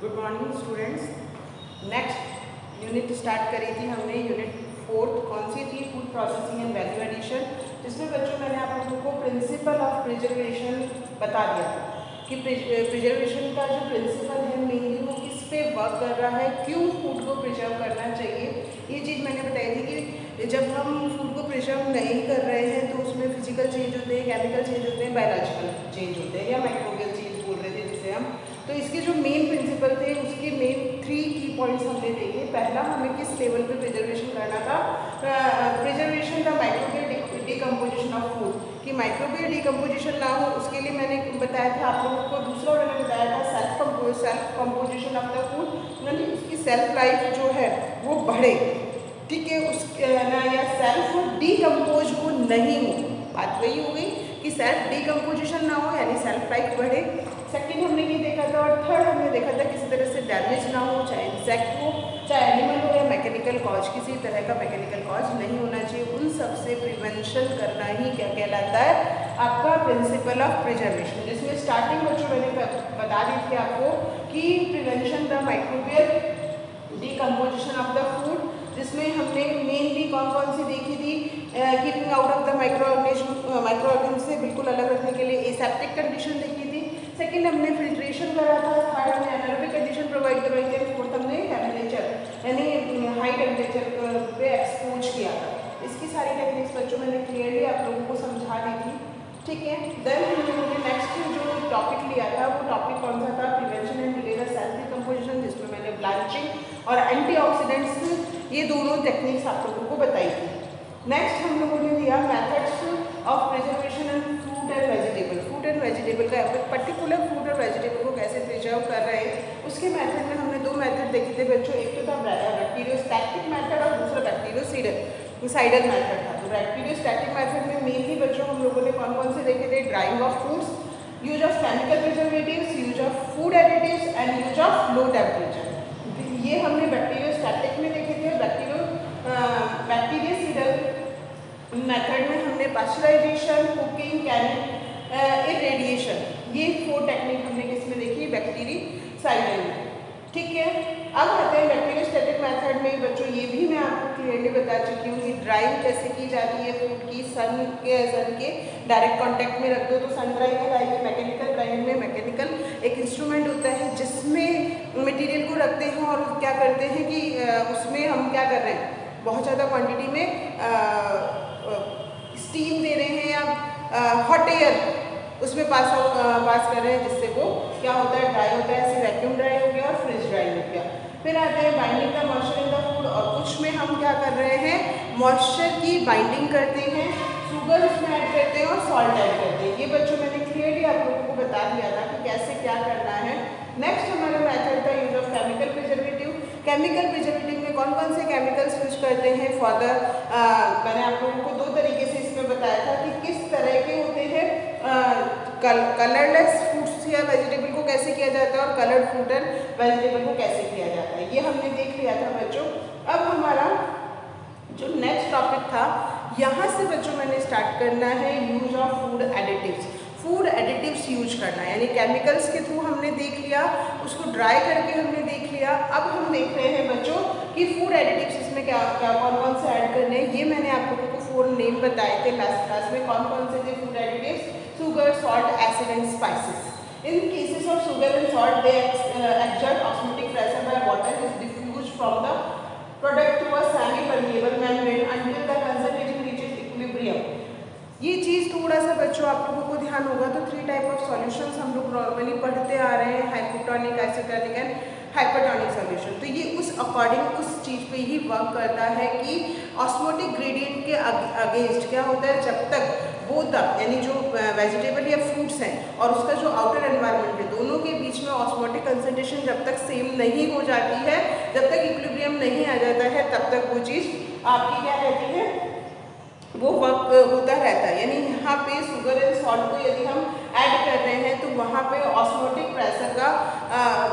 Good morning students. Next unit start करी थी हमने, यूनिट 4 कौन सी थी? Food processing and value addition, जिसमें बच्चों मैंने आप लोगों को प्रिंसिपल ऑफ प्रिजर्वेशन बता दिया था कि प्रिजर्वेशन का जो प्रिंसिपल है मेनली वो किस पे वर्क कर रहा है, क्यों फूड को प्रिजर्व करना चाहिए। ये चीज़ मैंने बताई थी कि जब हम फूड को प्रिजर्व नहीं कर रहे हैं तो उसमें फिजिकल चेंज होते हैं, केमिकल चेंज होते हैं, बायोलॉजिकल चेंज होते हैं या माइक्रोबियल चेंज बोल रहे थे जिसे हम। तो इसके जो मेन प्रिंसिपल थे उसके मेन 3 की पॉइंट्स हमने देखे। पहला, हमें किस लेवल पे प्रिजर्वेशन करना था? Preservation the microbial decomposition of food, कि माइक्रोबियल डिकम्पोजिशन ना हो उसके लिए मैंने बताया था आप लोगों को। दूसरा मैंने बताया था self composition of the food, यानी उसकी सेल्फ लाइफ जो है वो बढ़े, ठीक है, उस या सेल्फ डिकम्पोज वो नहीं हो। बात वही हो गई कि सेल्फ डिकम्पोजिशन ना हो यानी सेल्फ लाइफ बढ़े। सेकंड हमने ये देखा था, और थर्ड हमने देखा था किसी तरह से डैमेज ना हो, चाहे इंसेक्ट हो, चाहे एनिमल हो या मैकेनिकल कॉज, किसी तरह का मैकेनिकल कॉज नहीं होना चाहिए। उन सब से प्रिवेंशन करना ही क्या कहलाता है? आपका प्रिंसिपल ऑफ प्रिजर्वेशन, जिसमें स्टार्टिंग बच्चों मैंने बता दी थी आपको कि prevention the microbial decomposition of the food, जिसमें हमने मेनली कौन कौन सी देखी थी? Keeping out of the micro organism से बिल्कुल अलग रखने के लिए एसेप्टिक कंडीशन देखी थी। सेकंड हमने फिल्ट्रेशन करा था। थर्ड हमने एनारोबिक कंडीशन प्रोवाइड करवाई थी। फोर्थ हमने टेम्परेचर यानी हाई टेम्परेचर पे एक्सपोज किया था। इसकी सारी टेक्निक्स बच्चों मैंने क्लियरली आप लोगों को समझा दी थी, ठीक है। देन हम लोगों ने नेक्स्ट जो टॉपिक लिया था वो टॉपिक कौन सा था? Prevention and delay the cell decomposition, जिसमें मैंने ब्लांचिंग और एंटीऑक्सीडेंट्स ये दोनों टेक्निक्स आप लोगों को बताई थी। नेक्स्ट हम लोगों ने लिया methods of preservation and fruit and vegetable. Fruit and vegetable का पर्टिकुलर फ्रूट और वेजिटेबल को कैसे प्रिजर्व कर रहे हैं, उसके मेथड में हमने 2 मेथड देखे थे बच्चों। एक तो था बैक्टीरियोस्टैटिक मेथड और दूसरा बैक्टीरियोसाइडल मेथड था। तो बैक्टीरियोस्टैटिक मेथड में मेनली बच्चों हम लोगों ने कौन कौन से देखे थे? Drying of foods, use of chemical preservatives, use of food additives and use of low temperature. ये हमने बैक्टीरियोस्टैटिक में देखे थे। बैक्टीरियोसाइडल मेथड में हमने पास्चराइजेशन, कुकिंग, इरेडिएशन, ये 4 टेक्निक हमने किसमें देखी? बैक्टीरियोसाइडल में, ठीक है। अब आते हैं बैक्टीरियोस्टैटिक मेथड में बच्चों, ये भी मैं आपको क्लियरली बता चुकी हूँ कि ड्राइंग कैसे की जाती है फूड की। सन के डायरेक्ट कांटेक्ट में रख दो तो सन ड्राइंग कहलाएगी। मैकेनिकल ड्राइंग में मैकेनिकल एक इंस्ट्रूमेंट होता है जिसमें मटेरियल को रखते हैं और क्या करते हैं कि उसमें हम क्या कर रहे हैं, बहुत ज़्यादा क्वांटिटी में स्टीम दे रहे हैं या हॉट एयर उसमें पास कर रहे हैं, जिससे वो क्या होता है? ड्राई होता है। ऐसे वैक्यूम ड्राई हो गया और फ्रिज ड्राई हो गया। फिर आते हैं binding the moisture in the food, और कुछ में हम क्या कर रहे हैं? मॉइस्चर की बाइंडिंग करते हैं, शुगर उसमें ऐड करते हैं और सॉल्ट ऐड करते हैं। ये बच्चों मैंने क्लियरली आप लोगों को बता दिया था कि कैसे क्या करना है। नेक्स्ट हमारा मेथड था use of chemical preservative. Chemical preservative में कौन कौन से केमिकल्स यूज करते हैं? फॉर द मैंने आप लोगों को 2 तरीके से इसमें बताया था कि किस तरह के होते हैं। कलरलेस फ्रूट्स या वेजिटेबल को कैसे किया जाता है और कलर्ड फ्रूट एंड वेजिटेबल को कैसे किया जाता है, ये हमने देख लिया था बच्चों। अब हमारा जो नेक्स्ट टॉपिक था, यहाँ से बच्चों मैंने स्टार्ट करना है use of food additives. Food additives use करना यानी केमिकल्स के थ्रू हमने देख लिया, उसको ड्राई करके हमने देख लिया। अब हम देख रहे हैं बच्चों कि फूड एडिटिव्स इसमें क्या कौन कौन से ऐड करने हैं। ये मैंने आप लोगों को 4 नेम बताए थे लास्ट क्लास में। कौन कौन से थे food additives? sugar, salt, acid and spices. In cases of sugar and salt, they exert osmotic pressure by water is diffused from the product through a semi-permeable membrane until the concentration reaches equilibrium. ये चीज़ थोड़ा सा बच्चों आप लोगों को ध्यान होगा। तो 3 टाइप ऑफ सॉल्यूशंस हम लोग नॉर्मली पढ़ते आ रहे हैं, हाइपोटोनिक, एसिटोनिक एंड हाइपरटोनिक सॉल्यूशन। तो ये उस अकॉर्डिंग उस चीज़ पे ही वर्क करता है कि ऑस्मोटिक ग्रेडियंट के अगेंस्ट क्या होता है, जब तक बोथ यानी जो वेजिटेबल या फ्रूट्स हैं और उसका जो आउटर एनवायरनमेंट है, दोनों के बीच में ऑस्मोटिक कंसंट्रेशन जब तक सेम नहीं हो जाती है, जब तक इक्विलिब्रियम नहीं आ जाता है, तब तक वो चीज़ आपकी क्या रहती है, वो वर्क होता रहता है। यानी यहाँ पे शुगर एंड सॉल्ट को यदि हम ऐड कर रहे हैं तो वहाँ पे ऑस्मोटिक प्रेशर का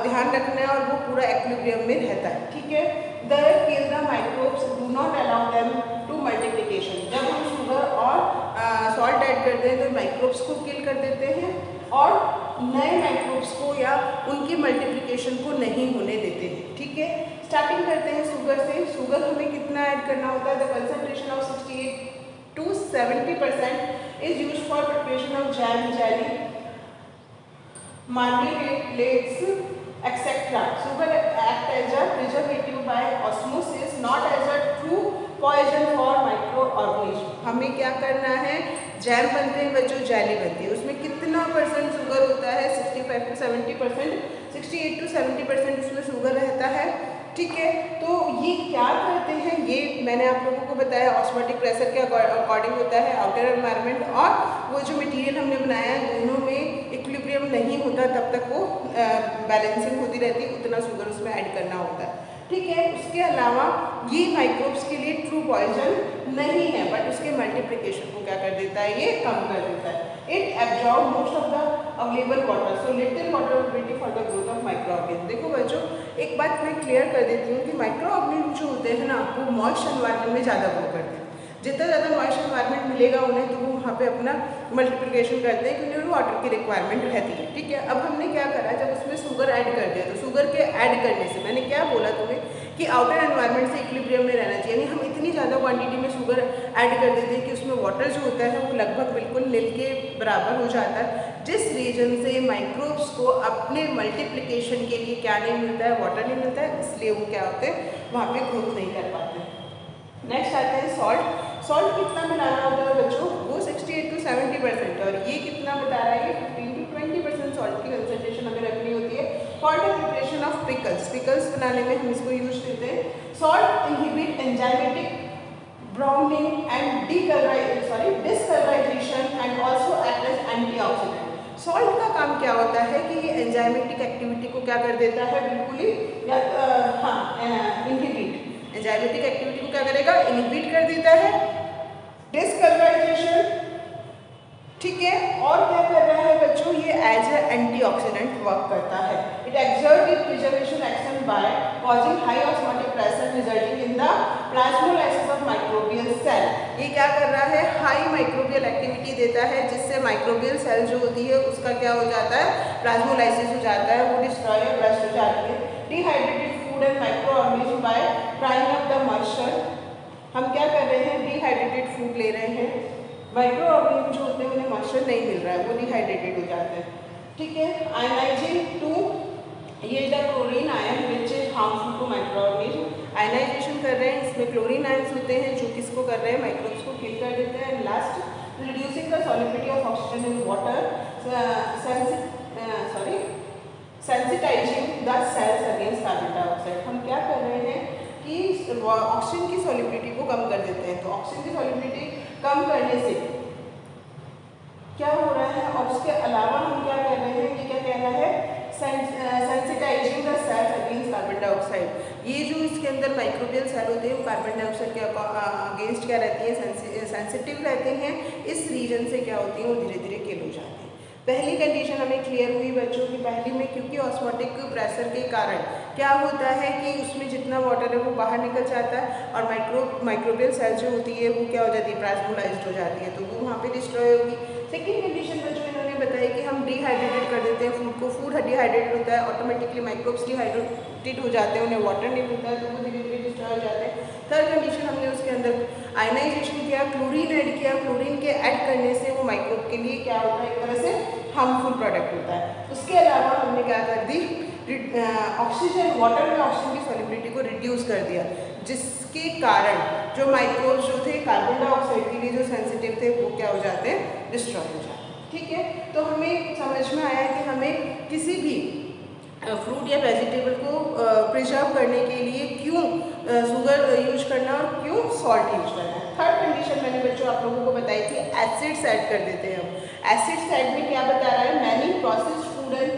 ध्यान रखना है और वो पूरा इक्विलिब्रियम में रहता है, ठीक है। The kill the microbes, do not allow them to multiplication. जब हम शुगर और सॉल्ट ऐड करते हैं तो माइक्रोब्स को किल कर देते हैं और नए माइक्रोब्स को या उनकी मल्टीप्लिकेशन को नहीं होने देते हैं। ठीक है, स्टार्टिंग करते हैं शुगर से। शुगर हमें कितना ऐड करना होता है? The concentration of 68 to 70% is used for preparation of jam, jelly, marmalades, etc. Sugar act as a preservative by osmosis, not as a true poison for microorganism. हमें क्या करना है? जैम बनते हैं बच्चों, जेली बनती है, उसमें कितना परसेंट शुगर होता है? 65 to 70%, 68 to 70% उसमें शुगर रहता है। ठीक है, तो ये क्या करते हैं? ये मैंने आप लोगों को बताया ऑस्मोटिक प्रेशर के अकॉर्डिंग होता है। आउटर एनवायरनमेंट और वो जो मटेरियल हमने बनाया है दोनों में इक्विलिब्रियम नहीं होता, तब तक वो बैलेंसिंग होती रहती है, उतना शुगर उसमें ऐड करना होता है। ठीक है, उसके अलावा ये माइक्रोब्स के लिए ट्रू पॉइजन नहीं है, बट उसके मल्टीप्लिकेशन को क्या कर देता है? ये कम कर देता है। It absorb most of the available water, so little water availability for the growth of micro organism. देखो बच्चों, एक बात मैं क्लियर कर देती हूँ कि माइक्रो ऑर्गेनिज्म जो होते हैं ना, वो मॉइस्ट एनवायरनमेंट में ज़्यादा ग्रो करते हैं। जितना ज़्यादा मॉइस्ट एनवायरनमेंट मिलेगा उन्हें, तो वो वहाँ पे अपना मल्टीप्लिकेशन करते हैं, क्योंकि उन्हें वाटर की रिक्वायरमेंट रहती है। ठीक है, अब हमने क्या करा, जब उसमें शुगर ऐड कर दिया, तो शुगर के ऐड करने से मैंने क्या बोला तुम्हें कि आउटर एनवायरनमेंट से इक्विलिब्रियम में रहना चाहिए। यानी हम इतनी ज़्यादा क्वांटिटी में शुगर ऐड कर देते हैं कि उसमें वाटर जो होता है वो लगभग बिल्कुल नील के बराबर हो जाता है, जिस रीजन से माइक्रोब्स को अपने मल्टीप्लिकेशन के लिए क्या नहीं मिलता है? वाटर नहीं मिलता है, इसलिए वो क्या होते हैं? वहाँ पे ग्रोथ नहीं कर पाते। नेक्स्ट आते हैं सॉल्ट। सॉल्ट कितना मिलाना होता है बच्चों? वो 68 to 70%, और ये कितना बता रहा है? ये 15 to 20% सॉल्ट की कंसंट्रेशन हमें रखनी होती है for the preparation of pickles. Pickles बनाने में हम इसको यूज करते हैं। Salt inhibit enzymatic browning and discolourization and also act as antioxidant. Salt का काम क्या होता है कि ये एंजाइमेटिक एक्टिविटी को क्या कर देता है? बिल्कुल ही इनहिबिट, एंजाइमेटिक एक्टिविटी को क्या करेगा? इनहिबिट कर देता है। डिसकलराइजेशन, ठीक है, और क्या कर रहा है बच्चों? ये एज ए एंटीऑक्सीडेंट वर्क करता है। It exert it preservation action by causing high osmotic pressure resulting in the plasmolysis of microbial cell. ये क्या कर रहा है? हाई माइक्रोबियल एक्टिविटी देता है, जिससे माइक्रोबियल सेल जो होती है उसका क्या हो जाता है? प्लाज्मोलाइसिस हो जाता है, वो डिस्ट्रॉय या ब्रस्ट हो जाती है। Dehydrated food and micro organism by drawing up the moisture. हम क्या कर रहे हैं? डिहाइड्रेटेड फूड ले रहे हैं, माइक्रो ऑर्गेनिज्म जो होते हैं उन्हें मॉइस्चर नहीं मिल रहा है, वो डिहाइड्रेटेड हो जाते हैं। ठीक है, आयनाइजिंग टू, ये the chlorine ion which is harmful to micro organism. Ionisation कर रहे हैं, इसमें क्लोरीन आयन्स होते हैं जो किसको कर रहे हैं? माइक्रोब्स को किल कर देते हैं। Last, reducing the solubility of oxygen in water, sensitising the cells against carbon dioxide. हम क्या कर रहे हैं कि ऑक्सीजन की सॉलिबिलिटी को कम कर देते हैं। तो ऑक्सीजन की सॉलिबिलिटी कम करने से क्या हो रहा है? और उसके अलावा हम क्या कर रहे हैं? ये क्या कह रहा है? Sensitising the cells against carbon dioxide. ये जो इसके अंदर माइक्रोबियल सेल होते हैं वो कार्बन डाइऑक्साइड के अगेंस्ट क्या रहती है? सेंसिटिव रहते हैं। इस रीजन से क्या होती है? वो धीरे धीरे किल हो जाती है। पहली कंडीशन हमें क्लियर हुई बच्चों की। पहली में क्योंकि ऑस्मोटिक प्रेशर के कारण क्या होता है कि उसमें जितना वाटर है वो बाहर निकल जाता है, और माइक्रोबियल सेल जो होती है वो क्या हो जाती है? प्लाज्मोलाइज्ड हो जाती है, तो वो वहाँ पे डिस्ट्रॉय होगी। सेकेंड कंडीशन बच्चों इन्होंने बताई कि हम डिहाइड्रेटेड कर देते हैं फूड को। फूड डिहाइड्रेटेड होता है, ऑटोमेटिकली माइक्रोब्स डिहाइड्रेटेड हो जाते हैं, उन्हें वाटर नहीं मिलता है, तो वो धीरे धीरे डिस्ट्रॉय हो जाते हैं। थर्ड कंडीशन, हमने उसके अंदर आयनाइजेशन किया, क्लोरीन ऐड किया। क्लोरीन के ऐड करने से वो माइक्रोब के लिए क्या होता है? एक तरह से हार्मफुल प्रोडक्ट होता है। उसके अलावा हमने क्या कर दी? ऑक्सीजन, वाटर में ऑक्सीजन की सॉलिबिलिटी को रिड्यूस कर दिया, जिसके कारण जो माइक्रोब्स जो थे कार्बन डाइऑक्साइड के लिए जो सेंसिटिव थे वो क्या हो जाते हैं? डिस्ट्रॉय हो जाते हैं। ठीक है, तो हमें समझ में आया कि हमें किसी भी फ्रूट या वेजिटेबल को प्रिजर्व करने के लिए क्यों शुगर यूज करना और क्यों सॉल्ट यूज करना है। थर्ड कंडीशन मैंने बच्चों आप लोगों को बताई थी, एसिड्स ऐड कर देते हैं हम। एसिड्स ऐड में क्या बता रहा है? Many processed food and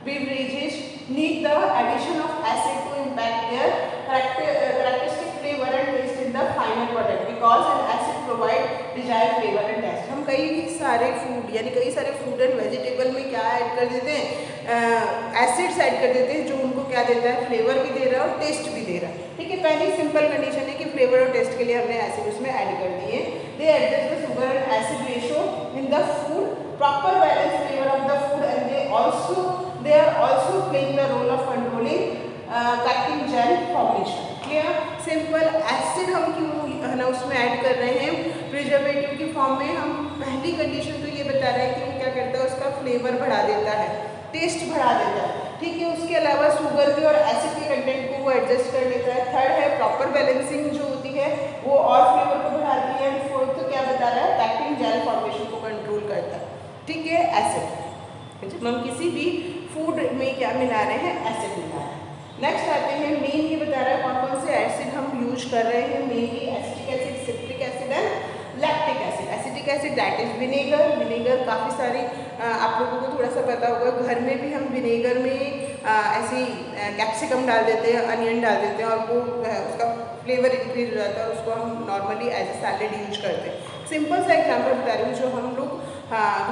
beverages need the addition of acid to impact their characteristic flavor and taste in the final product because an acid provide desired flavor and taste। हम कई सारे food यानी कई सारे फूड एंड वेजिटेबल में क्या add कर देते हैं? एसिड्स ऐड कर देते हैं, जो उनको क्या देता है? फ्लेवर भी दे रहा है और टेस्ट भी दे रहा है। ठीक है, पहली सिंपल कंडीशन है कि फ्लेवर और टेस्ट के लिए हमने एसिड उसमें ऐड कर दिए। They adjust the sugar and acid ratio in the food proper balance flavor of the food, and they are also playing the role of controlling packing gel formation. Clear, simple. Acid हम क्यों है ना उसमें add कर रहे हैं preservative की form में? हम पहली कंडीशन तो ये बता रहे हैं कि वो क्या करता है, उसका फ्लेवर बढ़ा देता है, टेस्ट बढ़ा देता है. ठीक है, उसके अलावा शुगर के और एसिड के कंटेंट को वो एडजस्ट कर लेता है. थर्ड है प्रॉपर बैलेंसिंग जो होती है वो और फ्लेवर को बढ़ाती है. एंड फोर्थ तो क्या बता रहा है, पैकिंग जेल फॉर्मेशन को कंट्रोल करता है. ठीक है, एसिड. जब हम किसी भी फूड में क्या मिला रहे हैं, एसिड मिला रहे हैं. नेक्स्ट आते हैं, मेन ये बता रहा है कौन कौन से एसिड हम यूज कर रहे हैं. Mainly acetic acid, citric acid and lactic acid. Acetic acid that is vinegar. Vinegar काफ़ी सारी आप लोगों को थोड़ा सा पता होगा, घर में भी हम विनेगर में ऐसे कैप्सिकम डाल देते हैं, अनियन डाल देते हैं और वो उसका फ्लेवर इंक्रीज हो जाता है और उसको हम normally as a salad use करते हैं. सिंपल सा एग्जाम्पल बता रही हूँ जो हम लोग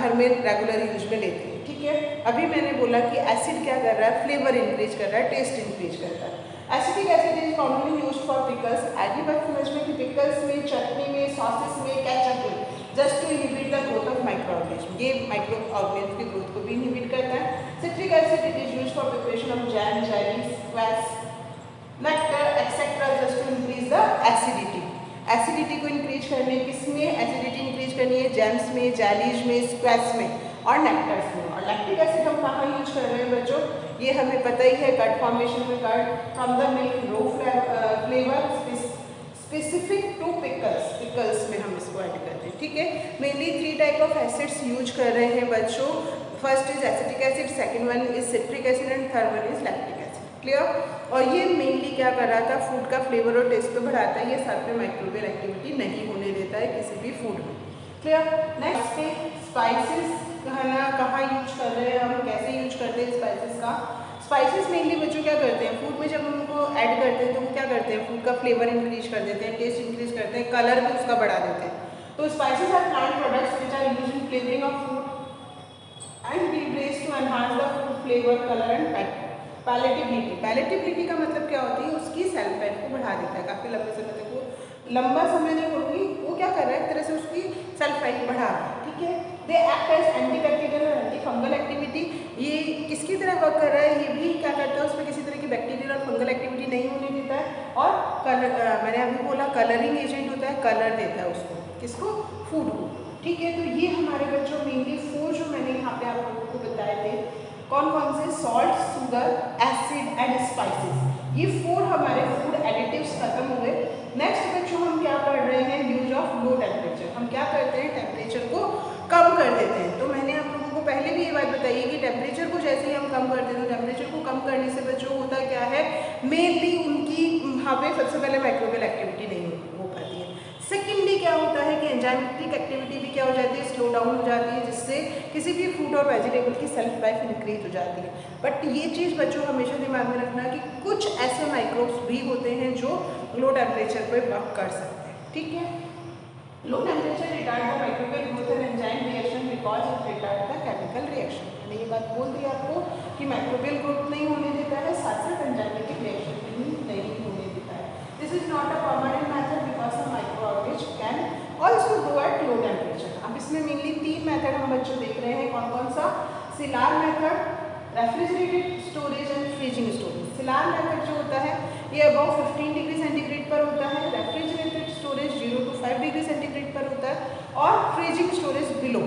घर में रेगुलर यूज में लेते हैं. ठीक है, अभी मैंने बोला कि एसिड क्या कर रहा है, फ्लेवर इंक्रीज कर रहा है, टेस्ट इंक्रीज करता है. Acetic acid is commonly used for pickles. आगे बात समझ में कि पिकल्स में, चटनी में, सॉसेस में, केचप में, just to inhibit the growth of micro organism. ये माइक्रो ऑर्गेनिज्म की ग्रोथ को भी इनहिबिट करता है. Citric acid it is used for preparation of jam, jelly, squash, nectar etcetera, just to increase the acidity. Acidity को increase करने, किसमें acidity increase करनी है, जैम्स में, जेलीज में, स्क्वैश में और नेक्टर्स में. और लैक्टिक एसिड हम कहाँ यूज कर रहे हैं बच्चों, ये हमें पता ही है, कर्ड फॉर्मेशन में. Curd from the milk, raw flavour specific to pickles. Pickles में हम इसको ऐड करते हैं. ठीक है, mainly 3 type of acids use कर रहे हैं बच्चों. First is acetic acid, second one is citric acid and third one is lactic acid. Clear. और ये मेनली क्या कर रहा था, फूड का फ्लेवर और टेस्ट तो बढ़ाता है, ये साथ में माइक्रोबियल एक्टिविटी नहीं होने देता है किसी भी फूड में. क्लियर. नेक्स्ट पे स्पाइसेस है ना, कहाँ यूज कर रहे हैं हम, कैसे यूज करते हैं स्पाइसेस का. स्पाइसेस मेनली बच्चों क्या करते हैं, फूड में जब हम उनको ऐड करते हैं तो वो क्या करते हैं, फूड का फ्लेवर इंक्रीज कर देते हैं, टेस्ट इंक्रीज करते हैं, कलर भी उसका बढ़ा देते हैं. तो spices are plant products which are used in flavouring of food and be raised to enhance the food flavour, colour and palatability. Palatability का मतलब क्या होती है, उसकी सेल्फ लाइफ को बढ़ा देता है. काफ़ी लंबे समय तक, वो लंबा समय नहीं होगी, वो क्या कर रहा है, एक तरह से उसकी सेल्फ लाइफ बढ़ा रहा है. ठीक है. दे एक्ट एज एंटीबैक्टीरियल और एंटी फंगल एक्टिविटी. ये किसकी तरह वर्क कर रहा है, ये भी क्या करता है, उसमें किसी तरह की बैक्टीरियल और फंगल एक्टिविटी नहीं होने देता है. और कलर, मैंने अभी बोला कलरिंग एजेंट होता है, कलर देता है उसको, किसको, फूड को. ठीक है, तो ये हमारे बच्चों मेनली 4 जो मैंने यहाँ पे आप लोगों को बताए थे, कौन कौन से, salt, sugar, acid and spices. ये 4 हमारे फूड एडिटिव्स खत्म हुए. नेक्स्ट बच्चों हम क्या पढ़ रहे हैं, यूज ऑफ लो टेम्परेचर. हम क्या करते हैं, टेम्परेचर को कम कर देते हैं. तो मैंने आप लोगों को पहले भी ये बात बताई है कि टेम्परेचर को जैसे ही हम कम करते हैं, तो टेम्परेचर को कम करने से बच्चों होता क्या है, मेनली उनकी वहाँ पे सबसे पहले माइक्रोबियल एक्टिविटी नहीं हो पाती है. सेकेंडली क्या होता है कि एंजाइमेटिक एक्टिविटी भी क्या हो जाती है, स्लो डाउन हो जाती है, जिससे किसी भी फ्रूट और वेजिटेबल की सेल्फ लाइफ इंक्रीज हो जाती है. बट ये चीज़ बच्चों हमेशा दिमाग में रखना कि कुछ ऐसे माइक्रोब्स भी होते हैं जो लो टेम्परेचर पर वर्क कर सकते हैं. ठीक है. Low temperature retard the microbial growth and enzyme reaction because it retard the chemical reaction. मैंने ये बात बोल दी आपको कि माइक्रोबियल ग्रोथ नहीं होने देता है, साथ साथ एंजाइमेटिक रिएक्शन भी नहीं होने देता है. This is not a permanent method because the micro organism can also grow at low temperature. अब इसमें मेनली 3 मेथड हम बच्चों देख रहे हैं. कौन कौन सा, Silar method, refrigerated storage and freezing storage. Silar method जो होता है ये अबाउ 15 डिग्री सेंटीग्रेड पर होता है. Refrigerated storage 0 to 5 degree centigrade पर होता है. और freezing storage below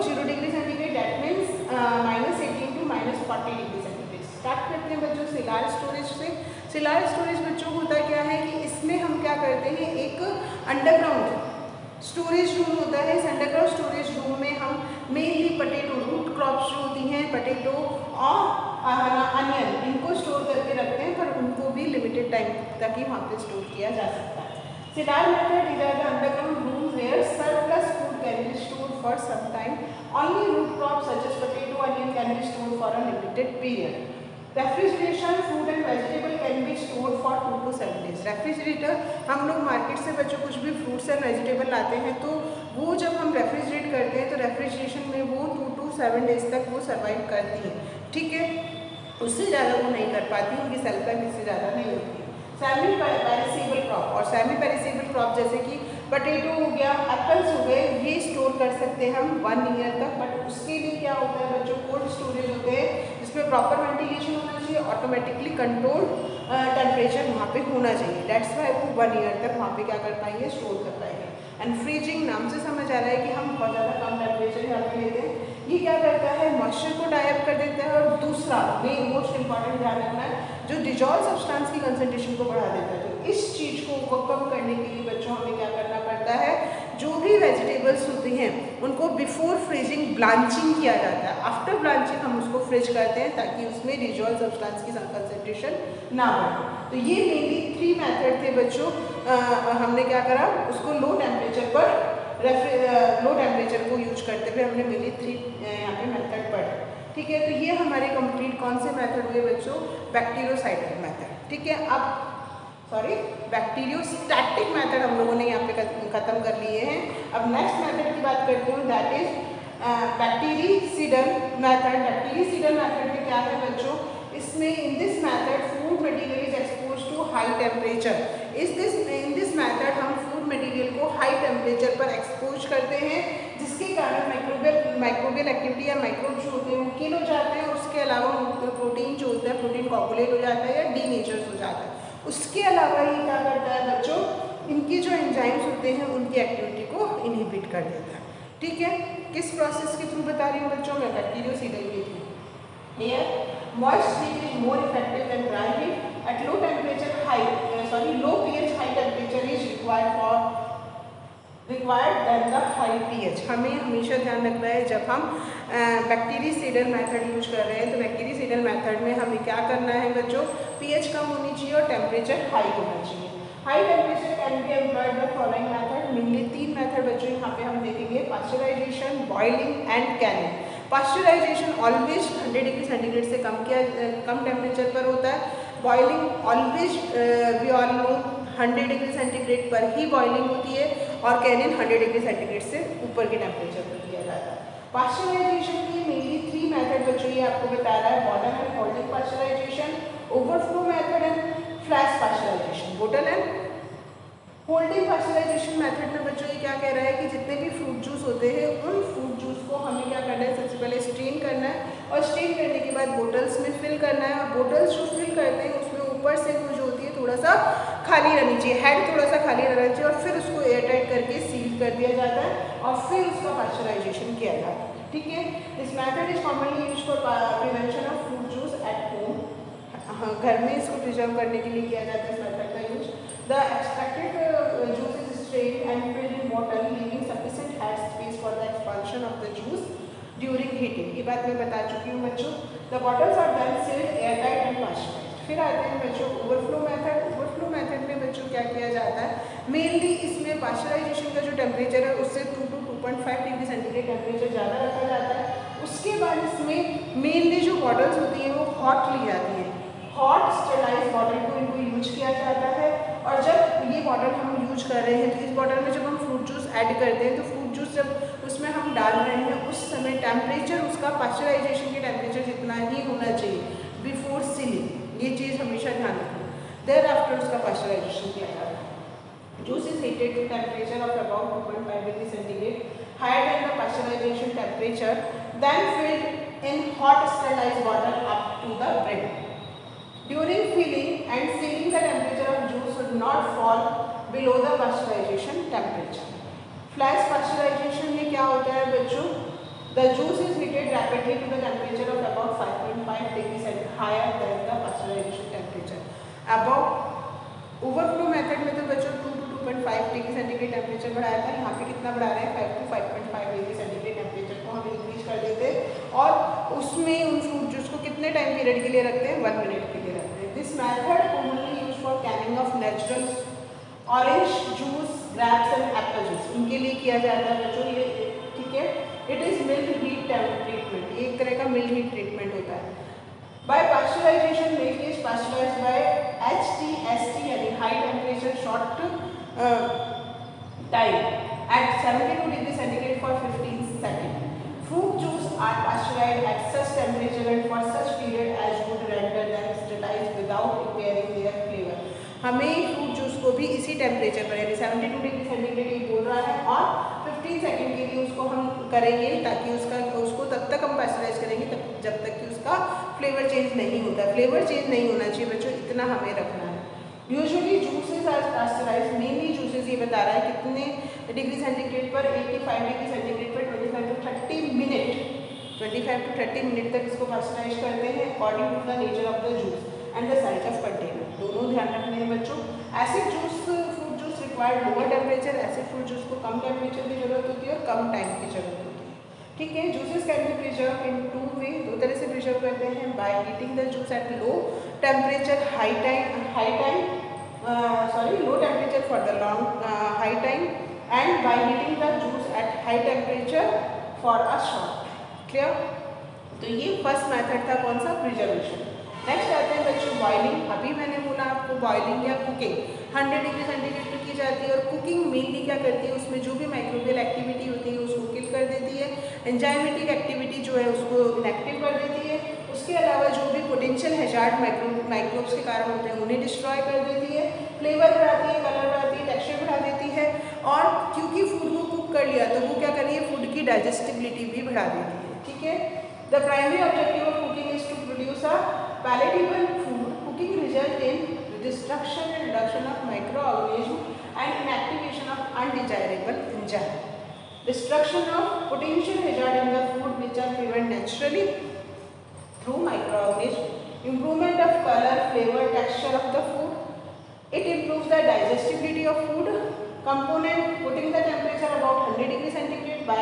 0 degree centigrade, that means -18 to -40 degree centigrade. Start करते हैं बच्चों सिलार स्टोरेज से. सिलार स्टोरेज बच्चों होता क्या है कि इसमें हम क्या करते हैं, एक अंडरग्राउंड स्टोरेज रूम होता है. इस अंडरग्राउंड स्टोरेज रूम में हम मेनली पोटैटो, रूट क्रॉप्स जो होती हैं, पोटैटो और अनियन, इनको स्टोर करके रखते हैं, पर उनको भी लिमिटेड टाइम तक ही वहाँ पे स्टोर किया जा सकता है. Cellar method is the underground room where surplus food can be stored for some time. Only root crops such as potato, onion can be stored for a limited period. Refrigeration food and vegetable can be stored for 2 to 7 days. Refrigerator, हम लोग market से बच्चों कुछ भी fruits and vegetable लाते हैं, तो वो जब हम रेफ्रिजरेट करते हैं तो रेफ्रिजरेशन में वो 2 to 7 days तक वो सर्वाइव करती है. ठीक है, उससे ज़्यादा वो नहीं कर पाती, उनकी सेल्फ लाइफ इससे ज़्यादा नहीं होती है. सेमी पेरिसेबल क्रॉप, और सेमी पेरिसेबल क्रॉप जैसे कि पोटैटो हो गया, एप्पल्स हो गए, ये स्टोर कर सकते हैं हम 1 ईयर तक। बट उसके लिए क्या होता है बच्चों, कोल्ड स्टोरेज होते हैं जिसमें प्रॉपर वेंटिलेशन होना चाहिए, ऑटोमेटिकली कंट्रोल्ड टेम्परेचर वहाँ पे होना चाहिए। दैट्स वाई वो 1 ईयर तक वहाँ पे क्या कर पाएंगे, स्टोर कर पाएंगे। एंड फ्रीजिंग नाम से समझ आ रहा है कि हम बहुत ज़्यादा कम टेम्परेचर यहाँ पे लेते हैं। ये क्या करता है, मॉइस्चर को टाई अप कर देता है। और दूसरा मेन मोस्ट इंपॉर्टेंट ध्यान रखना है, जो डिजॉल्व सब्सटेंस की कंसंट्रेशन को बढ़ा देता है। तो इस चीज़ को कम करने के लिए बच्चों हमें क्या करना पड़ता है, जो भी वेजिटेबल्स होती हैं उनको बिफोर फ्रीजिंग ब्लांचिंग किया जाता है। आफ्टर ब्लांचिंग हम उसको फ्रिज करते हैं ताकि उसमें डिजॉल्व सब्सटेंस की कंसंट्रेशन ना बढ़े। तो ये मेनली 3 मेथड थे बच्चों। हमने क्या करा, उसको लो टेम्परेचर पर लो टेम्परेचर को यूज करते हुए हमने मेनली 3 यहाँ पे मेथड पढ़े। ठीक है, तो ये हमारे कंप्लीट कौन से मेथड हुए बच्चों, बैक्टीरियोसाइडिक मेथड। ठीक है, अब बैक्टीरियोस्टैटिक मेथड हम लोगों ने यहाँ पे खत्म कर लिए हैं। अब नेक्स्ट मेथड की बात करती हूँ, that is bactericidal method. Bactericidal method में क्या है बच्चों, इसमें in this method food material is expose to high temperature. In this method हम फूड मटेरियल को हाई टेम्परेचर पर एक्सपोज करते हैं, जिसके कारण माइक्रोबियल एक्टिविटी या माइक्रोब जो होते हैं वो किल हो जाते हैं। उसके अलावा प्रोटीन जो होता है, प्रोटीन कॉगुलेट हो जाता है या डीनेचर हो जाता है। उसके अलावा ये क्या करता है बच्चों, इनकी जो एंजाइम्स होते हैं उनकी एक्टिविटी को इनहिबिट कर देता है। ठीक है, किस प्रोसेस के थ्रू बता रही हूँ बच्चों मैं, बैक्टीरियोसीडल के through. Here, moist heat is more effective than dry heat. At low temperature, low pH high temperature is required than the high pH. हमें हमेशा ध्यान रखना है जब हम बैक्टीरिसीडल मेथड यूज कर रहे हैं, तो बैक्टीरिसीडल मेथड में हमें क्या करना है बच्चों, pH कम होनी चाहिए और टेम्परेचर हाई होना चाहिए। High temperature can be employed by following method. Mainly 3 method बच्चों यहाँ पे हम देखेंगे, pasteurisation, boiling and canning. Pasteurisation always 100 degree centigrade से कम टेम्परेचर पर होता है। Boiling always we all know 100 degree centigrade पर ही बॉइलिंग होती है, और कैनिंग 100 डिग्री सेंटीग्रेड से ऊपर के टेम्परेचर पर किया जाता है। पास्चराइजेशन की मेनली 3 मेथड बच्चों ये आपको बता रहा है, bottle and holding pasteurisation, overflow method and flash pasteurisation. Bottle and holding pasteurisation method में बच्चों ये क्या कह रहा है कि जितने भी फ्रूट जूस होते हैं उन फ्रूट जूस को हमें क्या करना है, सबसे पहले स्ट्रेन करना है, और स्ट्रेन करने के बाद बोटल्स में फिल करना है। और बोटल्स जो फिल करते हैं उसमें ऊपर से वो जो होती है थोड़ा सा खाली रहनी चाहिए, हेड थोड़ा सा खाली रहना चाहिए, और फिर उसको एयर टाइट करके सील कर दिया जाता है और फिर उसका पास्चराइजेशन किया जाता है। ठीक है, this method is commonly use for prevention of fruit juice at home. घर में इसको प्रिजर्व करने के लिए किया जाता है इस मेथड का use. The extracted juice is strained and filled in bottle, leaving sufficient head space for the expansion of the juice during heating. ये बात मैं बता चुकी हूँ बच्चों। The bottles are then sealed, airtight and pasteurized. फिर आते हैं बच्चों ओवरफ्लो मेथड। ओवरफ्लो मेथड में बच्चों क्या किया जाता है, मेनली इसमें पास्चराइजेशन का जो टेम्परेचर है उससे 2 to 2.5 डिग्री सेंटीग्रेड टेम्परेचर ज़्यादा रखा जाता है। उसके बाद इसमें मेनली जो बॉटल्स होती हैं वो हॉट ली जाती हैं। हॉट स्टेलाइज बॉटल को इनको यूज किया जाता है। और जब ये बॉटल हम यूज कर रहे हैं तो इस बॉटल में जब हम फ्रूट जूस ऐड करते हैं तो फ्रूट जूस जब उसमें हम डाल रहे हैं उस समय टेम्परेचर उसका पास्चराइजेशन के टेम्परेचर जितना ही होना चाहिए बिफोर सीलिंग। ये चीज़ हमेशा ध्यान रखना। देयर आफ्टर उसका पास्चराइजेशन किया जाता है। Juice is heated to temperature of about 2.5 degree centigrade higher than the pasteurisation temperature, then filled in hot sterilise bottle up to the brim. During filling and sealing, the temperature of juice should not fall below the pasteurization temperature. Flash pasteurization में क्या होता है बच्चों, the juice is heated rapidly to the temperature of about 5.5 degrees and higher than the pasteurization temperature. About overflow method में तो बच्चों 2 to 2.5 degree centigrade temperature बढ़ाया था, यहाँ पे कितना बढ़ा रहे हैं 5 to 5.5 डिग्री सेंटीग्रेड टेम्परेचर को हम इंक्रीज कर देते हैं, और उसमें उन फ्रूट जूस को कितने टाइम पीरियड के लिए रखते हैं, 1 मिनट के लिए रखते हैं। This method commonly used for canning of natural orange juice, grapes and apple juice, इनके लिए किया जाता है बच्चों ये। ठीक है, it is milk heat treatment, ये एक तरह का मिल्क हीट ट्रीटमेंट होता है। By pasteurization, milk is pasteurized by HTST यानी high temperature short time at 72 degree centigrade for 15 seconds. Fruit juice are pasteurized at such temperature and for such period as would render them sterilized without impairing their flavor. हमें fruit juice को भी इसी temperature पर यानी 72 degree centigrade ये बोल रहा है और 15 सेकंड के लिए उसको हम करेंगे ताकि उसको तब तक हम पास्चराइज करेंगे जब तक कि उसका फ्लेवर चेंज नहीं होता। फ्लेवर चेंज नहीं होना चाहिए बच्चों, इतना हमें रखना है। Usually juices are pasteurise, mainly juices ये बता रहा है कितने डिग्री सेंटीग्रेड पर, 85 डिग्री सेंटीग्रेड पर 25 to 30 मिनट तक इसको पास्चराइज करते हैं according to the nature of the juice and the size of container. दोनों ध्यान रखने हैं बच्चों। Acid juice, fruit juice required lower temperature, acid fruit juice को कम टेम्परेचर की जरूरत होती है और कम टाइम की जरूरत होती है। ठीक है, जूसेस कैन बी प्रिजर्व इन 2 वे, 2 तरह से प्रिजर्व करते हैं, by heating the juice at low temperature low temperature for the long high time and by heating the juice at high temperature for a short. Clear? तो ये first method था कौन सा, preservation. Next आते हैं बच्चों बॉइलिंग। अभी मैंने बोला आपको बॉइलिंग या कुकिंग 100 डिग्री सेंटीग्रेड पर की जाती है और कुकिंग मेनली क्या करती है, उसमें जो भी माइक्रोबियल एक्टिविटी होती है उसको किल कर देती है, एंजाइमेटिक एक्टिविटी जो है उसको इनएक्टिव कर देती है, उसके अलावा जो भी पोटेंशियल हैजार्ड माइक्रोब्स के कारण होते हैं उन्हें डिस्ट्रॉय कर देती है, फ्लेवर बढ़ाती है, कलर बढ़ाती है, टेक्सचर बढ़ा देती है और क्योंकि फूड को कुक कर लिया तो वो क्या कर रही है, फूड की डाइजेस्टिबिलिटी भी बढ़ा देती है। ठीक है, the primary objective of cooking is to produce a palatable food. Cooking results in destruction and reduction of microorganisms and inactivation of undesirable enzymes. Destruction of potential hazard in the food which are prevented naturally through microorganisms. Improvement of color, flavor, texture of the food. It improves the digestibility of food. Component putting the temperature about 100 degree centigrade by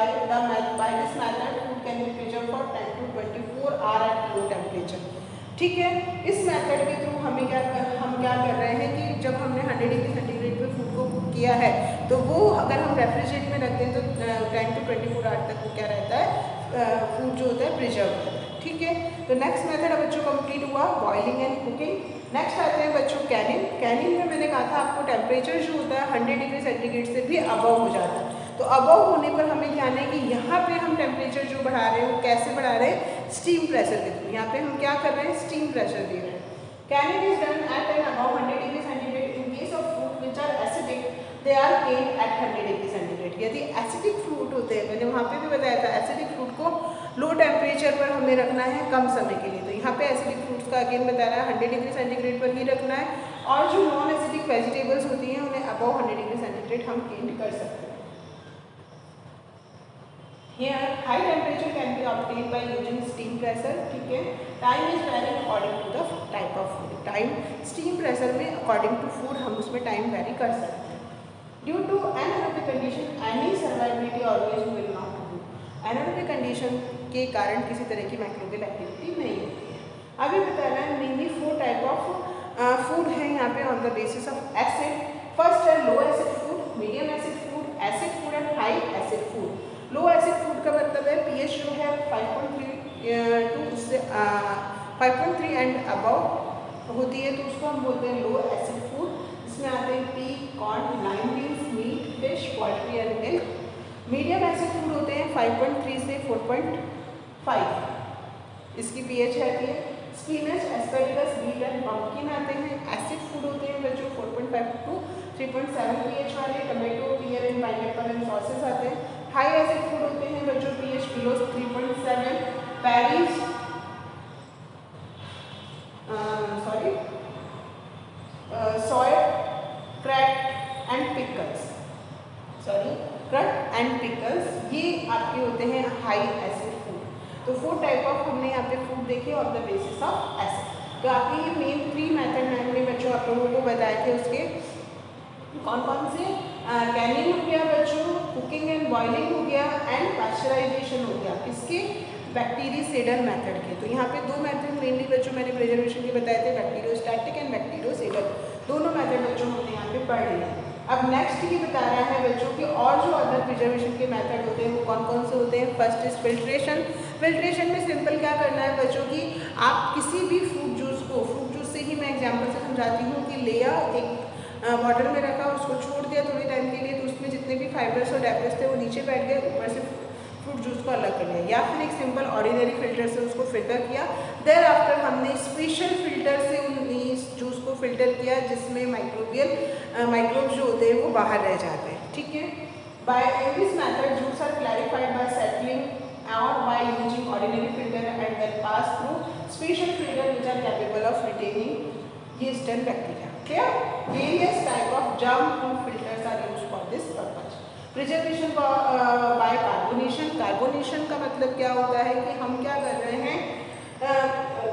this method food can be preserved for 10 to 24 hours at low temperature. ठीक है, इस method के through हम क्या कर रहे हैं कि जब हमने 100 डिग्री सेंटीग्रेड पे फूड को कुक किया है तो वो अगर हम रेफ्रिजरेटर में रखते हैं तो 10 to 24 आवर तक वो क्या रहता है, फूड जो होता है प्रिजर्व होता है। ठीक है, तो नेक्स्ट मेथड बच्चों कंप्लीट हुआ बॉइलिंग एंड कुकिंग। नेक्स्ट आते हैं बच्चों कैनिंग। कैनिंग में मैंने कहा था आपको टेम्परेचर जो होता है 100 डिग्री सेंटीग्रेड से भी अबव हो जाता है। तो अबव होने पर हमें ध्यान है कि यहाँ पे हम टेम्परेचर जो बढ़ा रहे हैं वो कैसे बढ़ा रहे हैं, स्टीम प्रेशर के थ्रू। यहाँ पे हम क्या कर रहे हैं, स्टीम प्रेशर दे रहे हैं। Canning is done at an above 100 degree centigrade. In case of fruit which are acidic they are canned at 100 degree centigrade. यदि एसिडिक फ्रूट होते हैं, मैंने वहाँ पे भी बताया था एसिडिक फ्रूट को लो टेम्परेचर पर हमें रखना है कम समय के लिए। तो यहाँ पे एसिडिक फ्रूट्स का अगेन बता रहा है 100 डिग्री सेंटीग्रेड पर ही रखना है और जो नॉन एसिडिक वेजिटेबल्स होती हैं उन्हें अबव 100 डिग्री सेंटीग्रेड हम केन्ड कर सकते हैं। Here high temperature can be obtained by using steam pressure. ठीक है, time is vary according to the type of food. Time steam pressure में according to food हम उसमें time vary कर सकते हैं. Due to anaerobic condition, any survivability organism will not do. Anaerobic condition के कारण किसी तरह की microbial activity नहीं होती है। अभी बता रहा है mainly 4 type of food है यहाँ पे on the basis of acid. First है low acid food, medium acid food and high acid food. Low acid food का मतलब है पीएच जो है 5.3 एंड अबव होती है तो उसको हम बोलते हैं लो एसिड फूड। इसमें आते हैं pea, corn, lima beans, meat, fish, poultry and milk. Medium acid food होते हैं 5.3 से 4.5 इसकी पीएच रहती है। Spinach, asparagus, beet and pumpkin आते हैं। एसिड फूड होते हैं बच्चों 4.5 to 3.7 पीएच वाले। Tomato, pear and pineapple and sauces आते हैं। हाई एसिड फूड होते हैं बच्चों pH below 3.7, berries, sauerkraut and pickles, ये आपके होते हैं हाई एसिड फूड। तो 4 टाइप ऑफ हमने यहाँ पे फूड देखे on the basis of acid. तो आपके ये मेन 3 मेथड मैंने बच्चों आप लोगों को बताए थे, उसके कौन कौन से, कैनिंग हो गया बच्चों, कुकिंग एंड बॉइलिंग हो गया एंड पास्चराइजेशन हो गया, किसके, बैक्टीरियोसेडल मेथड के। तो यहाँ पे 2 मेथड मेनली बच्चों मैंने प्रिजर्वेशन के बताए थे, बैक्टीरियोस्टैटिक एंड बैक्टीरियोसेडल, दोनों मेथड बच्चों हमने यहाँ पे पढ़ लिए। अब नेक्स्ट ये बता रहा है बच्चों कि और जो अदर प्रिजर्वेशन के मेथड होते हैं वो कौन कौन से होते हैं। First is filtration. फिल्ट्रेशन में सिंपल क्या करना है बच्चों की, आप किसी भी फ्रूट जूस से ही मैं एग्जाम्पल से समझाती हूँ कि लिया, एक बॉटल में रखा, उसको छोड़ दिया थोड़ी टाइम के लिए, तो उसमें जितने भी फाइबर्स और डेब्रिस थे वो नीचे बैठ गए, ऊपर से फ्रूट जूस को अलग कर लिया। या फिर एक सिंपल ऑर्डिनरी फिल्टर से उसको फिल्टर किया। देयर आफ्टर हमने स्पेशल फिल्टर से इस जूस को फिल्टर किया जिसमें माइक्रोब्स जो होते हैं वो बाहर रह जाते हैं, ठीक है। By this method juice are clarified by settling और by using ordinary filter and then pass through special filter which are capable of retaining yeast and bacteria. Clear? Various type of germ proof filters are used for this purpose. Preservation by carbonation. Carbonation का मतलब क्या होता है कि हम क्या कर रहे हैं,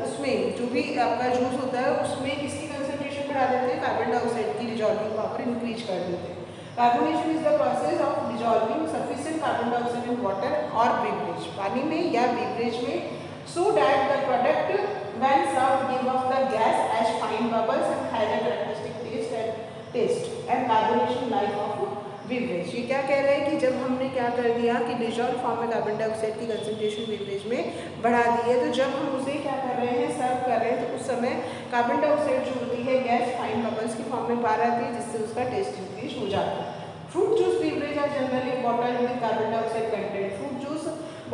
उसमें जो भी आपका जूस होता है उसमें किसकी कंसंट्रेशन बढ़ा देते हैं, कार्बन डाइऑक्साइड की डिजॉल्विंग पावर इंक्रीज कर देते हैं। Carbonation is the process of dissolving sufficient carbon dioxide in water और बेवरेज, पानी में या बेवरेज में, so that the product when served give off the gas as fine bubbles and has a characteristic taste and carbonation life of beverage. ये क्या कह रहे हैं कि जब हमने क्या कर दिया कि डिजॉल्व फॉर्म में कार्बन डाइऑक्साइड की कंसंट्रेशन बेवरेज में बढ़ा दी है, तो जब हम उसे क्या कर रहे हैं, सर्व कर रहे हैं, तो उस समय कार्बन डाइऑक्साइड जो होती है गैस फाइन बबल्स की फॉर्म में बाहर आती है जिससे उसका टेस्ट इंक्रीज हो जाता है। Fruit juice beverage are generally bottled with carbon dioxide content. Fruit juice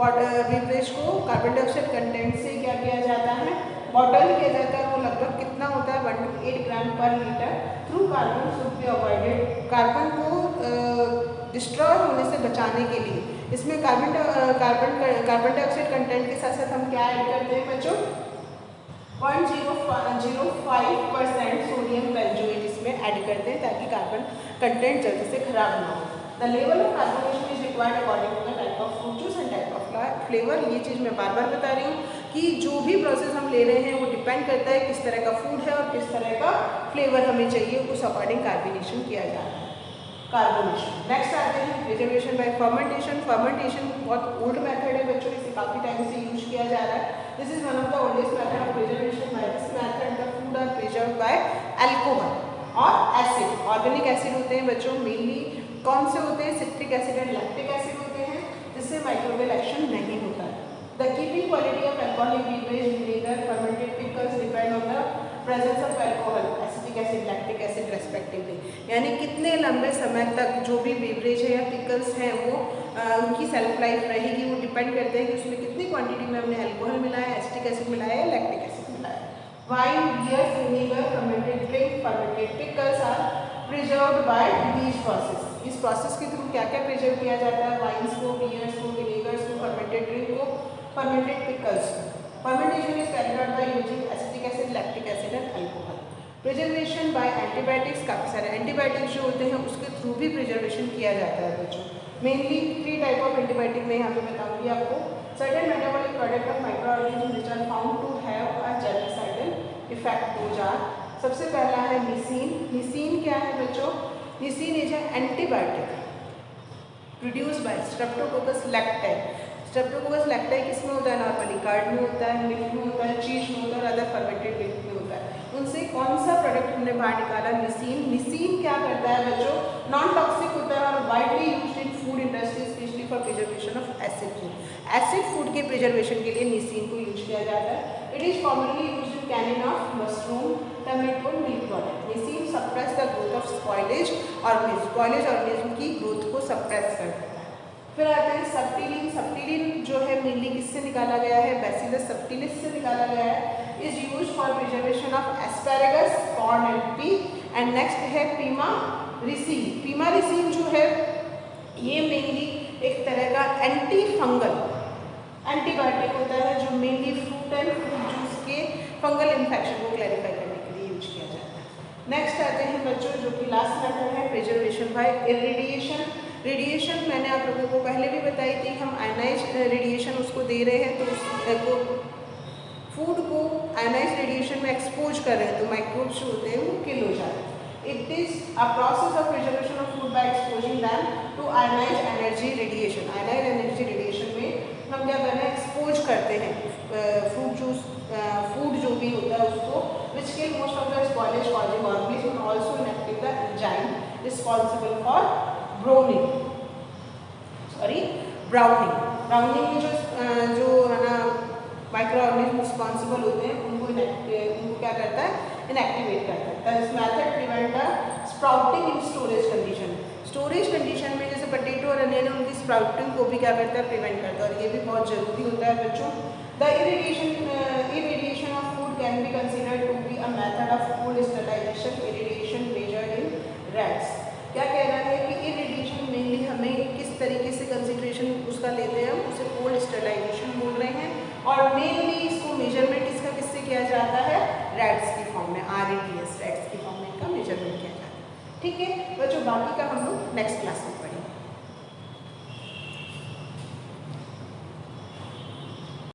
beverage को कार्बन डाइऑक्साइड कंटेंट से क्या किया जाता है, बॉटल किया जाता है। वो लगभग कितना होता है, 1 to 8 ग्राम पर litre. Through carbon should be avoided. Carbon को डिस्ट्रॉय होने से बचाने के लिए इसमें कार्बन डाइऑक्साइड कंटेंट के साथ साथ हम क्या ऐड करते हैं बच्चों, 0.05% सोडियम बेंजोएट इसमें ऐड करते हैं ताकि कार्बन कंटेंट जल्दी से खराब ना हो। The level of carbonation is required according to the type of fruit juice and type of flavour. ये चीज़ मैं बार बार बता रही हूँ कि जो भी प्रोसेस हम ले रहे हैं वो डिपेंड करता है किस तरह का फूड है और किस तरह का फ्लेवर हमें चाहिए, उस अकॉर्डिंग कार्बोनेशन किया जाता है। कार्बोनेशन। नेक्स्ट आते हैं प्रिजर्वेशन बाय फर्मेंटेशन। फर्मेंटेशन बहुत ओल्ड मेथड है बच्चों, इसे काफ़ी टाइम से यूज किया जा रहा है। This is one of the oldest method of preservation. By this method the food are preserved by alcohol और एसिड। ऑर्गेनिक एसिड होते हैं बच्चों, मेनली कौन से होते हैं, citric acid and lactic acid होते हैं, जिससे माइक्रोबियल एक्शन नहीं होता है। The keeping quality of alcoholic beverage, vinegar, fermented pickles depend on the presence of alcohol, acetic acid, lactic acid respectively. यानी कितने लंबे समय तक जो भी बेवरेज है या पिकल्स हैं वो उनकी सेल्फ लाइफ रहेगी, वो डिपेंड करते हैं कि उसमें कितनी क्वांटिटी में हमने अल्कोहल मिलाया, एसिटिक एसिड मिलाया या लैक्टिक एसिड मिलाया। Wine, beer, vinegar, fermented drink, fermented pickles are preserved by these process. इस प्रोसेस के थ्रू क्या क्या प्रिजर्व किया जाता है, वाइन्स को, बियर्स को, विनेगर्स को, फर्मेंटेड ड्रिंक को, फर्मेंटेड पिकल्स को। Fermentation is carried out by using acetic acid, lactic acid and alcohol. Preservation bye antibiotics. काफ़ी सारे एंटीबायोटिक्स जो होते हैं उसके थ्रू भी प्रिजर्वेशन किया जाता है बच्चों। मेनली 3 टाइप ऑफ एंटीबायोटिक मैं यहाँ पे बताऊँगी आपको। Certain metabolic product of microorganism which are found to have a germicidal effect. दो जार। सबसे पहला है निसिन। निसिन क्या है बच्चों, nisin is a antibiotic produce by Streptococcus lactis. Streptococcus lactis किसमें होता है, नॉर्मली कर्ड में होता है, मिल्क में होता है, चीज में होता है और अदर फर्मेंटेड मिल्क में होता है। उनसे कौन सा प्रोडक्ट हमने बाहर निकाला, निसिन। निसिन क्या करता है बच्चों, नॉन टॉक्सिक होता है और widely used in food industry specially for preservation of acid food. Acid food के प्रिजर्वेशन के लिए निसिन को यूज किया जाता है। It is commonly used in canning of mushroom, tomato, milk product. Nisin suppress the growth of spoilage organism की growth को suppress कर देता है। फिर आते हैं सब्टिलिन। सब्टिलिन जो है मेनली किससे निकाला गया है, बैसिलस सब्टिलिस से निकाला गया है। Is used for preservation of asparagus, corn and P. And next है पीमारिसिन। पीमारिसिन जो है ये मेनली एक तरह का एंटी फंगल एंटीबायोटिक होता है जो mainly fruit and fruit juice के फंगल इन्फेक्शन को क्लैरिफाई करने के लिए यूज किया जाता है। नेक्स्ट आते हैं बच्चों जो कि लास्ट मेथड है प्रिजर्वेशन बाय इरेडिएशन। रेडिएशन मैंने आप लोगों को पहले भी बताई थी, हम आयनाइज रेडिएशन उसको दे रहे हैं तो उसको फूड को आयनाइज रेडिएशन में एक्सपोज कर रहे हैं तो माइक्रोब्स जो होते हैं वो किल हो जाते हैं। It is a process of preservation of food by exposing them to ionize energy radiation. Ionize energy radiation में हम क्या कर रहे हैं, एक्सपोज करते हैं फ्रूट जूस फूड जो भी होता है उसको, which kill most of the spoilage causing organism and also inactive the enzyme responsible for browning. Browning में जो है ना माइक्रो ऑर्गेनिज्म रिस्पॉन्सिबल होते हैं उनको क्या करता है, इनएक्टिवेट करता है। This method prevent the sprouting in storage condition. Storage condition में जैसे पोटैटो और अनियन उनकी स्प्राउटिंग को भी क्या करता है, प्रिवेंट करता है और ये भी बहुत जरूरी होता है बच्चों। The irradiation of food can be considered to be a method of cold sterilization irradiation measured in rads. क्या कह रहा है कि इरिडिएशन मेनली हमें किस तरीके से कंसिडरेशन उसका लेते हैं, हम उसे कोल्ड स्टरलाइजेशन बोल रहे हैं, और मेनली इसको मेजरमेंट इसका किससे किया जाता है, रैट्स की फॉर्म में, RATS रैट्स की फॉर्म में इनका मेजरमेंट किया जाता है। ठीक है बच्चों, बाकी का हम लोग नेक्स्ट क्लास में पढ़ेंगे।